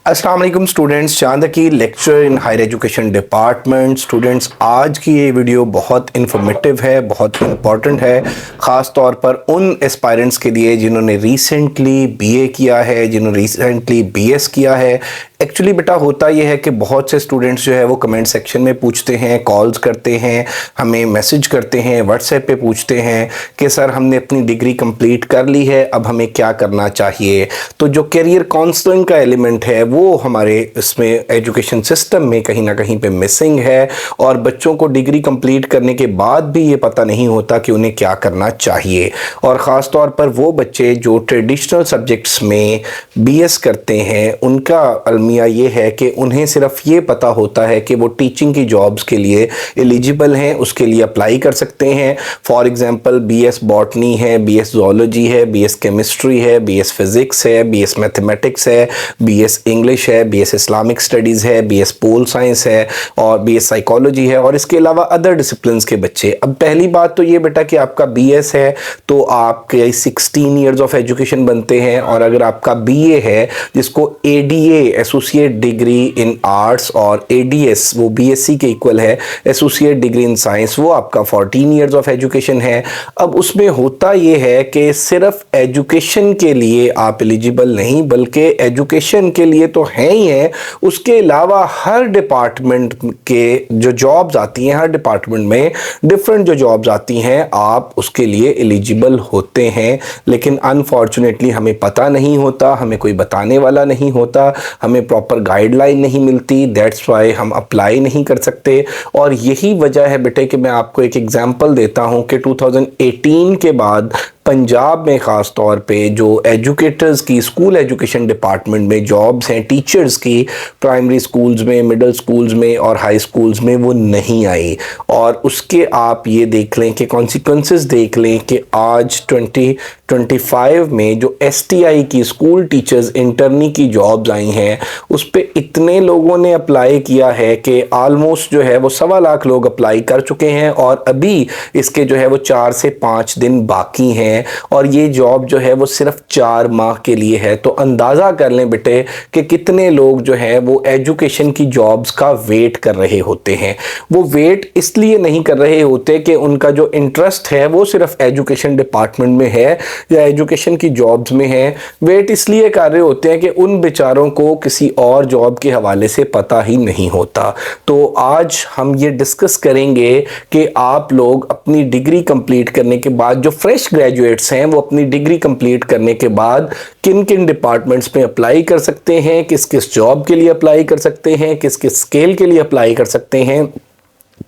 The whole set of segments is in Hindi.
अस्सलाम वालेकुम स्टूडेंट्स, चांद की lecture in higher education department. Students, आज की ये वीडियो बहुत इन्फॉर्मेटिव है, बहुत इम्पॉर्टेंट है, ख़ास तौर पर उन एस्पायरेंट्स के लिए जिन्होंने रिसेंटली बीए किया है, जिन्होंने रिसेंटली बीएस किया है। एक्चुअली बेटा होता ये है कि बहुत से स्टूडेंट्स जो है वो कमेंट सेक्शन में पूछते हैं, कॉल्स करते हैं, हमें मैसेज करते हैं, व्हाट्सएप पे पूछते हैं कि सर हमने अपनी डिग्री कंप्लीट कर ली है, अब हमें क्या करना चाहिए। तो जो करियर काउंसलिंग का एलिमेंट है वो हमारे इसमें एजुकेशन सिस्टम में कहीं ना कहीं पे मिसिंग है, और बच्चों को डिग्री कंप्लीट करने के बाद भी ये पता नहीं होता कि उन्हें क्या करना चाहिए। और ख़ास तौर पर वो बच्चे जो ट्रेडिशनल सब्जेक्ट्स में बीएस करते हैं, उनका अलमिया ये है कि उन्हें सिर्फ ये पता होता है कि वो टीचिंग की जॉब्स के लिए एलिजिबल हैं, उसके लिए अप्लाई कर सकते हैं। फॉर एग्जांपल बीएस बॉटनी है, बीएस ज़ूलॉजी है, बीएस केमिस्ट्री है, बीएस फिज़िक्स है, बीएस मैथमेटिक्स है, बीएस इंग्लिश है, बीएस इस्लामिक स्टडीज़ है, बीएस पोल साइंस है, और बीएस साइकोलॉजी है, और इसके अलावा अदर डिसिप्लिन्स के बच्चे। अब पहली बात तो ये बेटा कि आपका बीएस है तो आपके 16 ईयर्स ऑफ एजुकेशन बनते हैं, और अगर आपका बीए है जिसको ADA associate degree in arts और एडीएस वो बीएससी के इक्वल है, एसोसिएट डिग्री इन साइंस, वो आपका 14 ईयर्स ऑफ एजुकेशन है। अब उसमें होता ये है कि सिर्फ एजुकेशन के लिए आप एलिजिबल नहीं, बल्कि एजुकेशन के लिए तो हैं ही हैं, उसके अलावा हर डिपार्टमेंट के जो जॉब्स आती हैं, हर डिपार्टमेंट में डिफरेंट जो जॉब्स आती हैं, आप उसके लिए एलिजिबल होते हैं। लेकिन अनफॉर्चुनेटली हमें पता नहीं होता, हमें कोई बताने वाला नहीं होता, हमें प्रॉपर गाइडलाइन नहीं मिलती, दैट्स वाई हम अप्लाई नहीं कर सकते। और यही वजह है बेटे कि मैं आपको एक एग्जांपल देता हूं कि 2018 के बाद पंजाब में ख़ास तौर पे जो एजुकेटर्स की स्कूल एजुकेशन डिपार्टमेंट में जॉब्स हैं टीचर्स की, प्राइमरी स्कूल्स में, मिडिल स्कूल्स में और हाई स्कूल्स में, वो नहीं आई। और उसके आप ये देख लें कि कॉन्सिक्वेंसेस देख लें कि आज 2025 में जो एसटीआई की स्कूल टीचर्स इंटर्नी की जॉब्स आई हैं, उस पर इतने लोगों ने अप्लाई किया है कि आलमोस्ट जो है वो 1.25 लाख लोग अप्लाई कर चुके हैं, और अभी इसके जो है वो 4 से 5 दिन बाकी हैं, और ये जॉब जो है वो सिर्फ 4 माह के लिए है। तो अंदाज़ा कर लें बेटे कि कितने लोग जो है वो एजुकेशन की जॉब्स का वेट कर रहे होते हैं। वो वेट इसलिए नहीं कर रहे होते कि उनका जो इंटरेस्ट है वो सिर्फ एजुकेशन डिपार्टमेंट में है या एजुकेशन की जॉब्स में है, वेट इसलिए कर रहे होते हैं कि उन बेचारों को किसी और जॉब के हवाले से पता ही नहीं होता। तो आज हम ये डिस्कस करेंगे कि आप लोग अपनी डिग्री कंप्लीट करने के बाद, जो फ्रेश ग्रेजुएट्स हैं, वो अपनी डिग्री कंप्लीट करने के बाद किन किन डिपार्टमेंट्स में अप्लाई कर सकते हैं, किस किस जॉब के लिए अप्लाई कर सकते हैं, किस किस स्केल के लिए अप्लाई कर सकते हैं।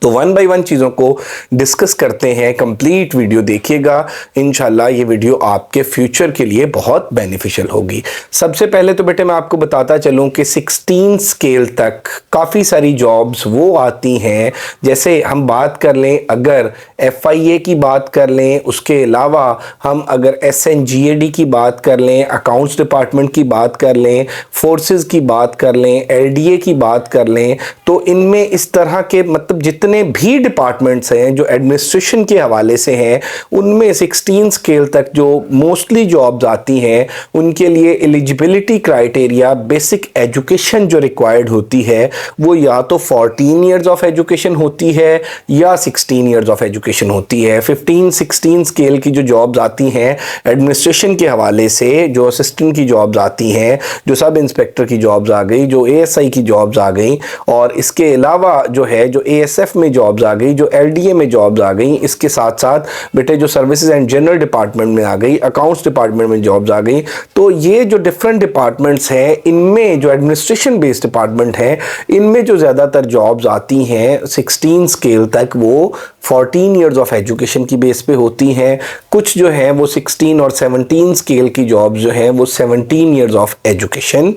तो 1 बाय 1 चीज़ों को डिस्कस करते हैं। कंप्लीट वीडियो देखिएगा, इंशाल्लाह ये वीडियो आपके फ्यूचर के लिए बहुत बेनिफिशियल होगी। सबसे पहले तो बेटे मैं आपको बताता चलूं कि 16 स्केल तक काफ़ी सारी जॉब्स वो आती हैं। जैसे हम बात कर लें, अगर FIA की बात कर लें, उसके अलावा हम अगर SNGAD की बात कर लें, अकाउंट्स डिपार्टमेंट की बात कर लें, फोर्सेस की बात कर लें, LDA की बात कर लें, तो इनमें इस तरह के मतलब जितने भी डिपार्टमेंट्स हैं जो एडमिनिस्ट्रेशन के हवाले से हैं, उनमें 16 स्केल तक जो मोस्टली जॉब्स आती हैं, उनके लिए एलिजिबिलिटी क्राइटेरिया, बेसिक एजुकेशन जो रिक्वायर्ड होती है वो या तो 14 ईयर्स ऑफ एजुकेशन होती है या 16 ईयर्स ऑफ एजुकेशन होती है। 15-16 स्केल की जो जॉब्स आती हैं एडमिनिस्ट्रेशन के हवाले से, जो असिस्टेंट की जॉब्स आती हैं, जो सब इंस्पेक्टर की जॉब्स आ गई, जो ASI की जॉब्स आ गई, और इसके अलावा जो है जो ASF में जॉब्स आ गई, जो LDA में जॉब्स आ गई, इसके साथ साथ बेटे जो सर्विसेज एंड जनरल डिपार्टमेंट में आ गई, अकाउंट्स डिपार्टमेंट में जॉब्स आ गई। तो ये जो डिफरेंट डिपार्टमेंट्स हैं, इनमें जो एडमिनिस्ट्रेशन बेस्ड डिपार्टमेंट है, इनमें जो ज़्यादातर जॉब्स आती हैं 16 स्केल तक, वो 14 ईयर्स ऑफ एजुकेशन की बेस पे होती हैं। कुछ जो है वो 16 और 17 स्केल की जॉब्स जो हैं वो 17 ईयर्स ऑफ एजुकेशन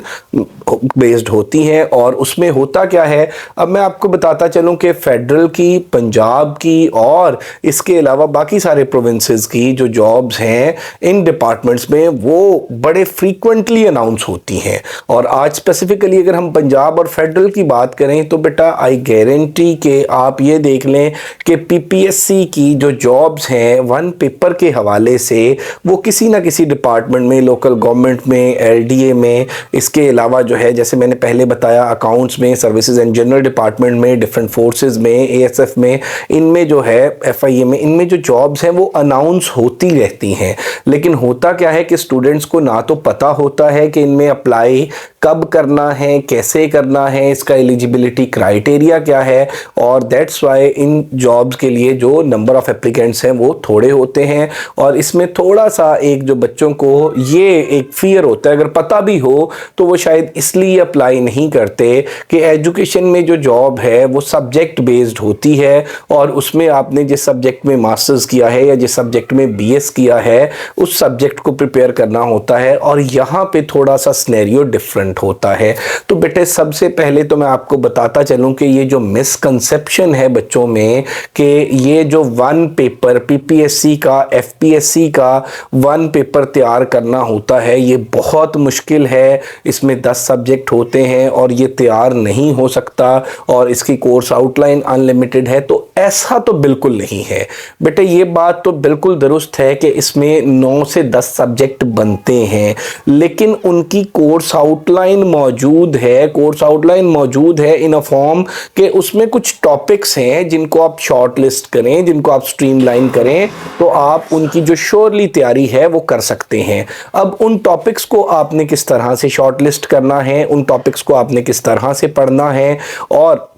बेस्ड होती हैं। और उसमें होता क्या है, अब मैं आपको बताता चलूं कि फेडरल की, पंजाब की और इसके अलावा बाकी सारे प्रोविंसेस की जो जॉब्स हैं इन डिपार्टमेंट्स में वो बड़े फ्रीक्वेंटली अनाउंस होती हैं। और आज स्पेसिफिकली अगर हम पंजाब और फेडरल की बात करें तो बेटा आई गारंटी के आप ये देख लें कि पीपीएससी की जो जॉब्स हैं वन पेपर के हवाले से वो किसी ना किसी डिपार्टमेंट में, लोकल गवर्नमेंट में, एलडीए में, इसके अलावा जो है जैसे मैंने पहले बताया अकाउंट्स में, सर्विसेज एंड जनरल डिपार्टमेंट में, डिफरेंट फोर्सेस में, एएसएफ में, इनमें जो है एफआईए में, इनमें जो जॉब्स हैं वो अनाउंस होती रहती हैं। लेकिन होता क्या है कि स्टूडेंट्स को ना तो पता होता है कि इनमें अप्लाई कब करना है, कैसे करना है, इसका एलिजिबिलिटी क्राइटेरिया क्या है, और दैट्स वाई इन जॉब्स के लिए जो नंबर ऑफ एप्लीकेंट्स हैं वो थोड़े होते हैं। और इसमें थोड़ा सा एक जो बच्चों को ये एक फियर होता है, अगर पता भी हो तो वो शायद इसलिए अप्लाई नहीं करते कि एजुकेशन में जो जॉब है वो सब्जेक्ट बेस्ड होती है और उसमें आपने जिस सब्जेक्ट में मास्टर्स किया है या जिस सब्जेक्ट में बीएस किया है उस सब्जेक्ट को प्रिपेयर करना होता है, और यहाँ पे थोड़ा सा सिनेरियो डिफरेंट होता है। तो बेटे सबसे पहले तो मैं आपको बताता चलूं कि ये जो मिसकंसेप्शन है बच्चों में कि ये जो वन पेपर पीपीएससी का, एफपीएससी का वन पेपर तैयार करना होता है ये बहुत मुश्किल है, इसमें 10 सब्जेक्ट होते हैं और ये तैयार नहीं हो सकता और इसकी कोर्स आउटलाइन अनलिमिटेड है। तो ऐसा तो बिल्कुल नहीं है बेटे, ये बात तो बिल्कुल दुरुस्त है कि इसमें 9 से 10 सब्जेक्ट बनते हैं, लेकिन उनकी कोर्स आउटलाइन मौजूद है। कोर्स आउटलाइन मौजूद है इन अ फॉर्म कि उसमें कुछ टॉपिक्स हैं जिनको आप शॉर्ट लिस्ट करें, जिनको आप स्ट्रीमलाइन करें तो आप उनकी जो श्योरली तैयारी है वो कर सकते हैं। अब उन टॉपिक्स को आपने किस तरह से शॉर्ट लिस्ट करना है, उन टॉपिक्स को आपने किस तरह से पढ़ना है और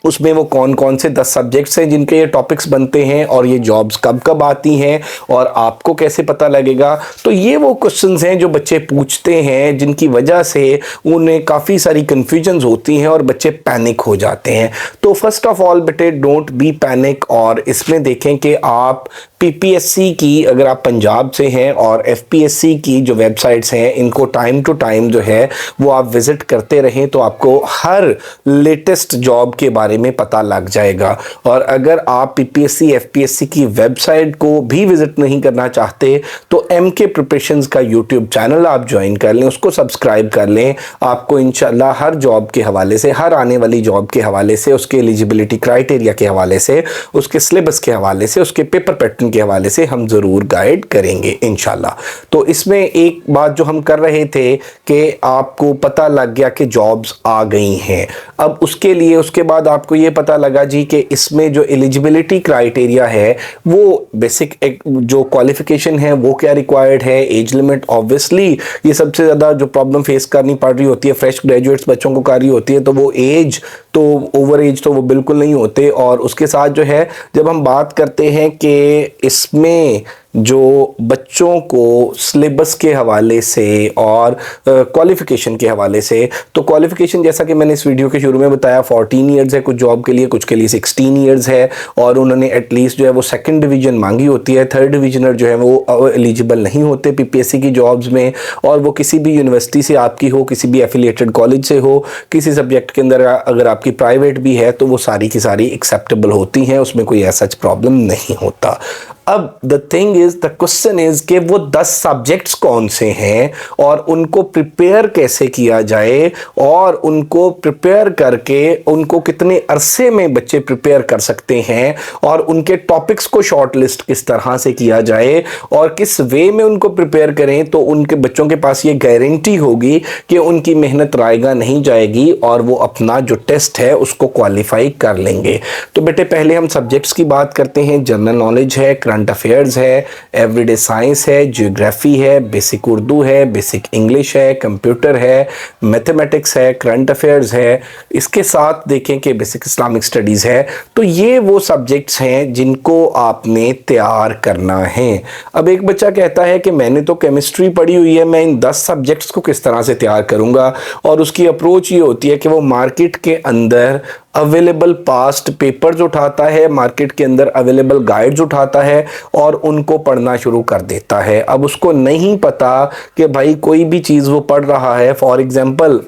उसमें वो कौन कौन से 10 सब्जेक्ट्स हैं जिनके ये टॉपिक्स बनते हैं और ये जॉब्स कब कब आती हैं और आपको कैसे पता लगेगा। तो ये वो क्वेश्चंस हैं जो बच्चे पूछते हैं जिनकी वजह से उन्हें काफ़ी सारी कन्फ्यूजन्स होती हैं और बच्चे पैनिक हो जाते हैं। तो फर्स्ट ऑफ ऑल बेटे डोंट बी पैनिक, और इसमें देखें कि आप पीपीएससी की अगर आप पंजाब से हैं और एफपीएससी की जो वेबसाइट्स हैं इनको टाइम टू टाइम जो है वो आप विज़िट करते रहें तो आपको हर लेटेस्ट जॉब के बारे में पता लग जाएगा। और अगर आप पीपीएससी एफपीएससी की वेबसाइट को भी विज़िट नहीं करना चाहते तो एमके प्रिपरेशंस का यूट्यूब चैनल आप ज्वाइन कर लें, उसको सब्सक्राइब कर लें। आपको इंशाल्लाह हर जॉब के हवाले से, हर आने वाली जॉब के हवाले से, उसके एलिजिबिलिटी क्राइटेरिया के हवाले से, उसके सिलेबस के हवाले से, उसके पेपर पैटर्न के हवाले से हम ज़रूर गाइड करेंगे इंशाल्लाह। तो इसमें एक बात जो हम कर रहे थे कि आपको पता लग गया कि जॉब्स आ गई हैं। अब उसके लिए उसके बाद आपको ये पता लगा जी कि इसमें जो एलिजिबिलिटी क्राइटेरिया है वो बेसिक एक जो क्वालिफिकेशन है वो क्या रिक्वायर्ड है, एज लिमिट। ऑब्वियसली ये सबसे ज़्यादा जो प्रॉब्लम फेस करनी पड़ रही होती है फ्रेश ग्रेजुएट्स बच्चों को कर रही होती है, तो वो एज तो ओवर एज तो वो बिल्कुल नहीं होते। और उसके साथ जो है जब हम बात करते हैं कि इसमें जो बच्चों को सिलेबस के हवाले से और क्वालिफ़िकेशन के हवाले से, तो क्वालिफ़िकेशन जैसा कि मैंने इस वीडियो के शुरू में बताया 14 इयर्स है कुछ जॉब के लिए, कुछ के लिए 16 इयर्स है, और उन्होंने एटलीस्ट जो है वो सेकंड डिवीज़न मांगी होती है। थर्ड डिविजनर जो है वो एलिजिबल नहीं होते पीपीएससी की जॉब्स में, और वो किसी भी यूनिवर्सिटी से आपकी हो, किसी भी एफिलिएटेड कॉलेज से हो, किसी सब्जेक्ट के अंदर अगर आपकी प्राइवेट भी है तो वो सारी की सारी एक्सेप्टेबल होती हैं, उसमें कोई ऐसा प्रॉब्लम नहीं होता। अब the thing is, the question is कि वो 10 सब्जेक्ट्स कौन से हैं और उनको प्रिपेयर कैसे किया जाए, और उनको प्रिपेयर करके उनको कितने अरसे में बच्चे प्रिपेयर कर सकते हैं, और उनके टॉपिक्स को शॉर्ट लिस्ट किस तरह से किया जाए और किस वे में उनको प्रिपेयर करें तो उनके बच्चों के पास ये गारंटी होगी कि उनकी मेहनत रायगा नहीं जाएगी और वो अपना जो टेस्ट है उसको क्वालिफाई कर लेंगे। तो बेटे पहले हम सब्जेक्ट्स की बात करते हैं। जनरल नॉलेज है, करंट अफेयर्स है, एवरीडे साइंस है, जियोग्राफी है, बेसिक उर्दू है, बेसिक इंग्लिश है, कंप्यूटर है, मैथमेटिक्स है, करंट अफेयर्स है, इसके साथ देखें कि बेसिक इस्लामिक स्टडीज़ है। तो ये वो सब्जेक्ट्स हैं जिनको आपने तैयार करना है। अब एक बच्चा कहता है कि मैंने तो केमिस्ट्री पढ़ी हुई है, मैं इन 10 सब्जेक्ट्स को किस तरह से तैयार करूंगा, और उसकी अप्रोच ये होती है कि वो मार्केट के अंदर अवेलेबल पास्ट पेपर्स उठाता है, मार्केट के अंदर अवेलेबल गाइड्स उठाता है और उनको पढ़ना शुरू कर देता है। अब उसको नहीं पता कि भाई कोई भी चीज़ वो पढ़ रहा है, फॉर एग्जांपल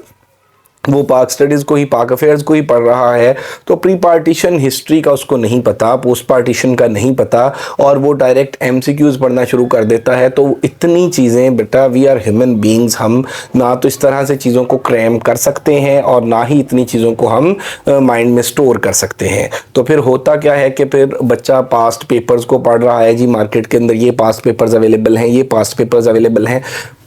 वो पाक स्टडीज़ को ही, पाक अफेयर्स को ही पढ़ रहा है, तो प्री पार्टीशन हिस्ट्री का उसको नहीं पता, पोस्ट पार्टीशन का नहीं पता, और वो डायरेक्ट एमसीक्यूज़ पढ़ना शुरू कर देता है। तो इतनी चीज़ें, बेटा वी आर ह्यूमन बीइंग्स, हम ना तो इस तरह से चीज़ों को क्रैम कर सकते हैं और ना ही इतनी चीज़ों को हम माइंड में स्टोर कर सकते हैं। तो फिर होता क्या है कि फिर बच्चा पास्ट पेपर्स को पढ़ रहा है जी, मार्केट के अंदर ये पास्ट पेपर्स अवेलेबल हैं, ये पास्ट पेपर्स अवेलेबल हैं।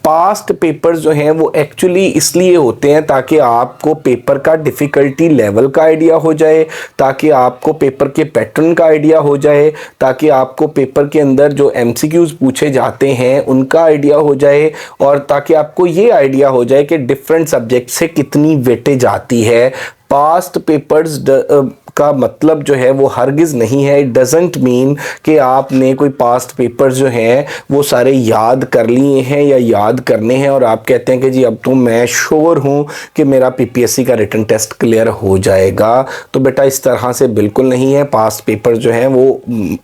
पास्ट पेपर्स जो हैं वो एक्चुअली इसलिए होते हैं ताकि आपको पेपर का डिफ़िकल्टी लेवल का आइडिया हो जाए, ताकि आपको पेपर के पैटर्न का आइडिया हो जाए, ताकि आपको पेपर के अंदर जो एमसीक्यूज़ पूछे जाते हैं उनका आइडिया हो जाए, और ताकि आपको ये आइडिया हो जाए कि डिफरेंट सब्जेक्ट से कितनी वेटेज आती है। पास्ट पेपर्स का मतलब जो है वो हरगिज़ नहीं है, इट डजेंट मीन कि आपने कोई पास्ट पेपर्स जो हैं वो सारे याद कर लिए हैं या याद करने हैं और आप कहते हैं कि जी अब तो मैं श्योर हूँ कि मेरा पीपीएससी का रिटन टेस्ट क्लियर हो जाएगा। तो बेटा इस तरह से बिल्कुल नहीं है। पास्ट पेपर जो हैं वो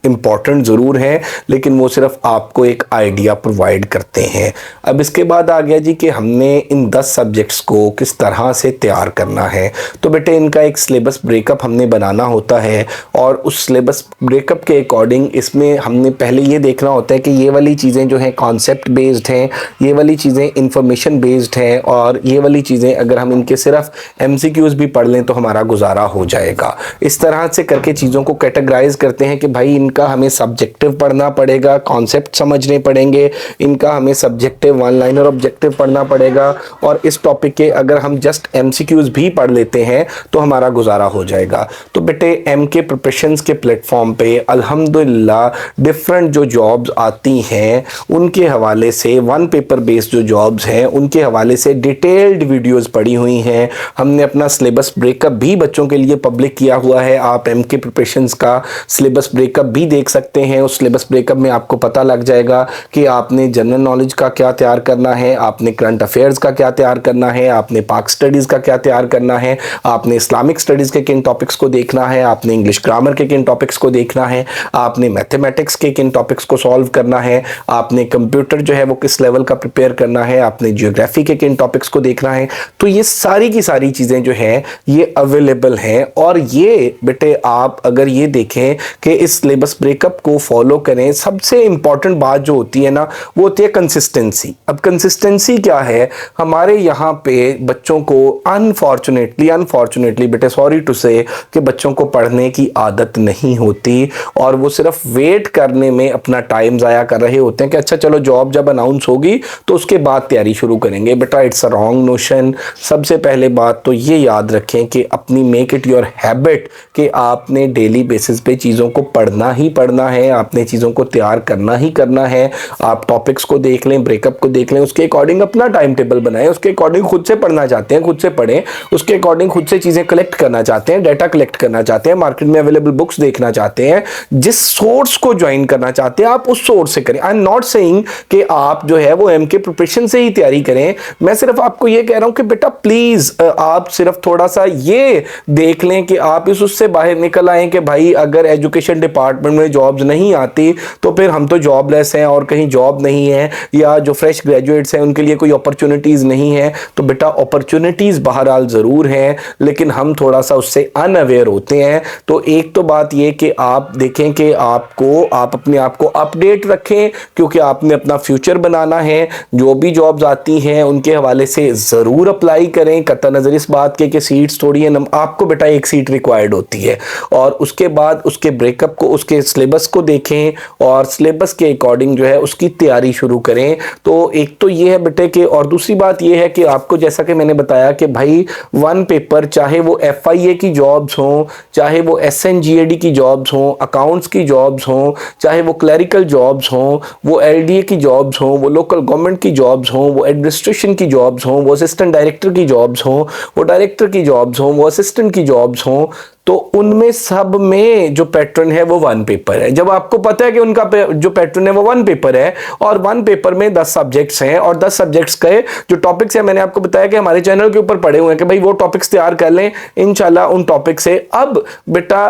इम्पॉर्टेंट ज़रूर हैं, लेकिन वो सिर्फ आपको एक आइडिया प्रोवाइड करते हैं। अब इसके बाद आ गया जी कि हमने इन 10 सब्जेक्ट्स को किस तरह से तैयार करना है। तो बेटे इनका एक सिलेबस ब्रेकअप हमने बनाना होता है, और उस सिलेबस ब्रेकअप के अकॉर्डिंग इसमें हमने पहले ये देखना होता है कि ये वाली चीज़ें जो हैं कॉन्सेप्ट बेस्ड हैं, ये वाली चीज़ें इंफॉर्मेशन बेस्ड हैं, और ये वाली चीज़ें अगर हम इनके सिर्फ एमसीक्यूज़ भी पढ़ लें तो हमारा गुजारा हो जाएगा। इस तरह से करके चीज़ों को कैटेगराइज करते हैं कि भाई इनका हमें सब्जेक्टिव पढ़ना पड़ेगा, कॉन्सेप्ट समझने पड़ेंगे, इनका हमें सब्जेक्टिव वन लाइनर ऑब्जेक्टिव पढ़ना पड़ेगा, और इस टॉपिक के अगर हम जस्ट एमसीक्यूज़ भी पढ़ लेते हैं तो हमारा गुजारा हो जाएगा। तो बेटे एमके प्रिपरेशंस के प्लेटफॉर्म पे अल्हम्दुलिल्लाह डिफरेंट जो जॉब्स आती हैं उनके हवाले से, वन पेपर बेस्ड जो जॉब्स हैं उनके हवाले से डिटेल्ड वीडियोस पड़ी हुई हैं। हमने अपना सिलेबस ब्रेकअप भी बच्चों के लिए पब्लिक किया हुआ है। आप एमके प्रिपरेशंस का सिलेबस ब्रेकअप भी देख सकते हैं। उस सिलेबस ब्रेकअप में आपको पता लग जाएगा कि आपने जनरल नॉलेज का क्या तैयार करना है, आपने करंट अफेयर्स का क्या तैयार करना है, आपने पाक स्टडीज़ का क्या तैयार करना है, आपने इस्लामिक स्टडीज़ के किन टॉपिक्स को देखना है, आपने इंग्लिश ग्रामर के किन टॉपिक्स को देखना है, आपने मैथमेटिक्स के किन टॉपिक्स को सॉल्व करना है, आपने कंप्यूटर जो है वो किस लेवल का प्रिपेयर करना है, आपने ज्योग्राफी के किन टॉपिक्स को देखना है। तो ये सारी की सारी चीज़ें जो हैं ये अवेलेबल हैं, और ये बेटे आप अगर ये देखें कि इस सिलेबस ब्रेकअप को फॉलो करें, सबसे इंपॉर्टेंट बात जो होती है ना वो होती है कंसिस्टेंसी। अब कंसिस्टेंसी क्या है, हमारे यहाँ पे बच्चों को अनफॉर्चुनेटली बेटे सॉरी टू से कि बच्चों को पढ़ने की आदत नहीं होती, और वो सिर्फ वेट करने में अपना टाइम ज़ाया कर रहे होते हैं कि अच्छा चलो जॉब जब अनाउंस होगी तो उसके बाद तैयारी शुरू करेंगे। बेटा इट्स अ रॉन्ग नोशन। सबसे पहले बात तो ये याद रखें कि अपनी मेक इट योर हैबिट कि आपने डेली बेसिस पे चीज़ों को पढ़ना ही पढ़ना है, आपने चीज़ों को तैयार करना ही करना है। आप टॉपिक्स को देख लें, ब्रेकअप को देख लें, उसके अकॉर्डिंग अपना टाइम टेबल बनाएं, उसके अकॉर्डिंग खुद से पढ़ना चाहते हैं खुद से पढ़ें, उसके अकॉर्डिंग खुद से चीज़ें कलेक्ट करना चाहते हैं, डाटा कलेक्ट करना चाहते हैं, मार्केट में अवेलेबल बुक्स देखना चाहते हैं, जिस सोर्स को ज्वाइन करना चाहते हैं आप उस सोर्स से करें। आई एम नॉट सेइंग कि आप जो है वो एमके प्रिपरेशन से ही तैयारी करें, मैं सिर्फ आपको ये कह रहा हूं कि बेटा प्लीज आप सिर्फ थोड़ा सा ये देख लें कि आप इस उससे बाहर निकल आए कि भाई अगर एजुकेशन डिपार्टमेंट में जॉब्स नहीं आती तो फिर हम तो जॉबलेस हैं और कहीं जॉब नहीं है, या जो फ्रेश ग्रेजुएट्स हैं उनके लिए कोई अपॉर्चुनिटीज नहीं है। तो बेटा अपॉर्चुनिटीज बहरहाल जरूर हैं, लेकिन हम थोड़ा सा उससे अनअवेयर होते हैं। तो एक तो बात ये कि आप देखें कि आप अपने आप को अपडेट रखें, क्योंकि आपने अपना फ्यूचर बनाना है। जो भी जॉब्स आती हैं उनके हवाले से ज़रूर अप्लाई करें, कतई नज़र इस बात के कि सीट्स थोड़ी है, आपको बेटा एक सीट रिक्वायर्ड होती है। और उसके बाद उसके ब्रेकअप को, उसके सिलेबस को देखें और सिलेबस के अकॉर्डिंग जो है उसकी तैयारी शुरू करें। तो एक तो ये है बेटे कि, और दूसरी बात ये है कि आपको जैसा कि मैंने बताया कि भाई वन पेपर, चाहे वो FIA की जॉब्स हों, चाहे वो SNGAD की जॉब्स हों, अकाउंट्स की जॉब्स हों, चाहे वो क्लरिकल जॉब्स हों, वो LDA की जॉब्स हों, वो लोकल गवर्नमेंट की जॉब्स हों, वो एडमिनिस्ट्रेशन की जॉब्स हों, वो असिस्टेंट डायरेक्टर की जॉब्स हों, वो डायरेक्टर की जॉब्स हों, वो असिस्टेंट की जॉब्स हों, तो उनमें सब में जो पैटर्न है वो वन पेपर है। जब आपको पता है कि उनका जो पैटर्न है वो वन पेपर है, और वन पेपर में 10 सब्जेक्ट्स हैं, और 10 सब्जेक्ट्स के जो टॉपिक्स हैं मैंने आपको बताया कि हमारे चैनल के ऊपर पड़े हुए हैं कि भाई वो टॉपिक्स तैयार कर लें इंशाल्लाह उन टॉपिक से। अब बेटा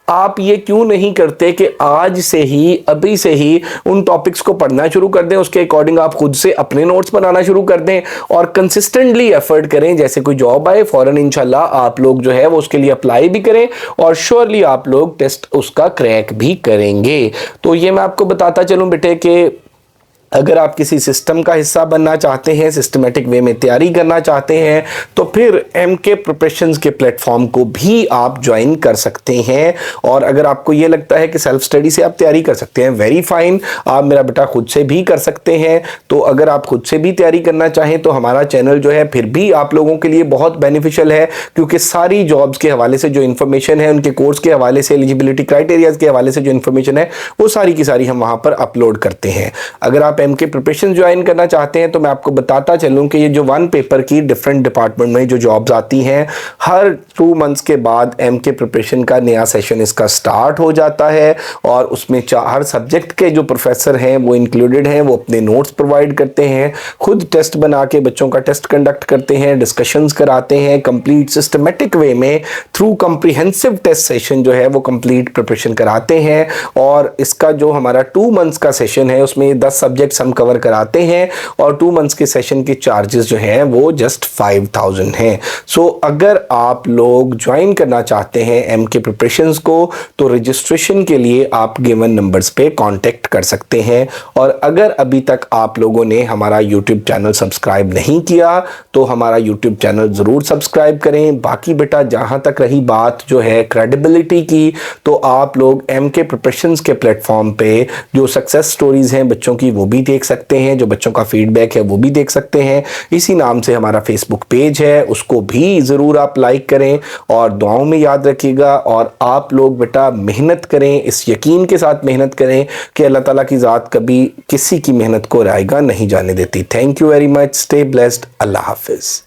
आप ये क्यों नहीं करते कि आज से ही, अभी से ही उन टॉपिक्स को पढ़ना शुरू कर दें, उसके अकॉर्डिंग आप खुद से अपने नोट्स बनाना शुरू कर दें और कंसिस्टेंटली एफर्ट करें। जैसे कोई जॉब आए फौरन इंशाल्लाह आप लोग जो है वो उसके लिए अप्लाई भी करें और श्योरली आप लोग टेस्ट उसका क्रैक भी करेंगे। तो ये मैं आपको बताता चलूं बेटे कि अगर आप किसी सिस्टम का हिस्सा बनना चाहते हैं, सिस्टमेटिक वे में तैयारी करना चाहते हैं, तो फिर MK प्रिपरेशंस के प्लेटफॉर्म को भी आप ज्वाइन कर सकते हैं। और अगर आपको ये लगता है कि सेल्फ स्टडी से आप तैयारी कर सकते हैं, वेरी फाइन, आप मेरा बेटा खुद से भी कर सकते हैं। तो अगर आप खुद से भी तैयारी करना चाहें तो हमारा चैनल जो है फिर भी आप लोगों के लिए बहुत बेनिफिशियल है, क्योंकि सारी जॉब्स के हवाले से जो इन्फॉर्मेशन है, उनके कोर्स के हवाले से, एलिजिबिलिटी क्राइटेरियाज के हवाले से जो इन्फॉर्मेशन है वो सारी की सारी हम वहाँ पर अपलोड करते हैं। अगर आप MK प्रिपरेशन ज्वाइन करना चाहते हैं तो मैं आपको बताता चलूं कि ये जो 1 पेपर की डिफरेंट डिपार्टमेंट में जो जॉब्स आती हैं, हर 2 मंथ्स के बाद MK प्रिपरेशन का नया सेशन इसका स्टार्ट हो जाता है और उसमें हर सब्जेक्ट के जो प्रोफेसर हैं वो इंक्लूडेड हैं, वो अपने नोट्स प्रोवाइड करते हैं, खुद टेस्ट बना के बच्चों का टेस्ट कंडक्ट करते हैं, डिस्कशंस कराते हैं, कंप्लीट सिस्टमेटिक वे में थ्रू कॉम्प्रिहेंसिव टेस्ट सेशन जो है वो कंप्लीट प्रिपरेशन कराते हैं। और इसका जो हमारा 2 मंथ्स का सेशन है उसमें 10 सब्जेक्ट्स हम कवर कराते हैं और 2 मंथ्स के सेशन के चार्जेस जो हैं वो जस्ट 5000 हैं। सो अगर आप लोग ज्वाइन करना चाहते हैं MK प्रिपरेशंस को तो रजिस्ट्रेशन के लिए आप गिवन नंबर्स पे कांटेक्ट कर सकते हैं। और अगर अभी तक आप लोगों ने हमारा यूट्यूब चैनल सब्सक्राइब नहीं किया तो हमारा यूट्यूब चैनल ज़रूर सब्सक्राइब करें। बाकी बेटा जहाँ तक रही बात जो है क्रेडिबिलिटी की, तो आप लोग MK प्रिपरेशंस के प्लेटफॉर्म पे जो सक्सेस स्टोरीज़ हैं बच्चों की वो भी देख सकते हैं, जो बच्चों का फीडबैक है वो भी देख सकते हैं। इसी नाम से हमारा फेसबुक पेज है, उसको भी ज़रूर आप लाइक करें और दुआओं में याद रखिएगा। और आप लोग बेटा मेहनत करें, इस यकीन के साथ मेहनत करें कि अल्लाह ताला की ज़ात कभी किसी की मेहनत को रायगा नहीं जाने देती। Thank you very much, stay blessed, अल्लाह हाफिज़।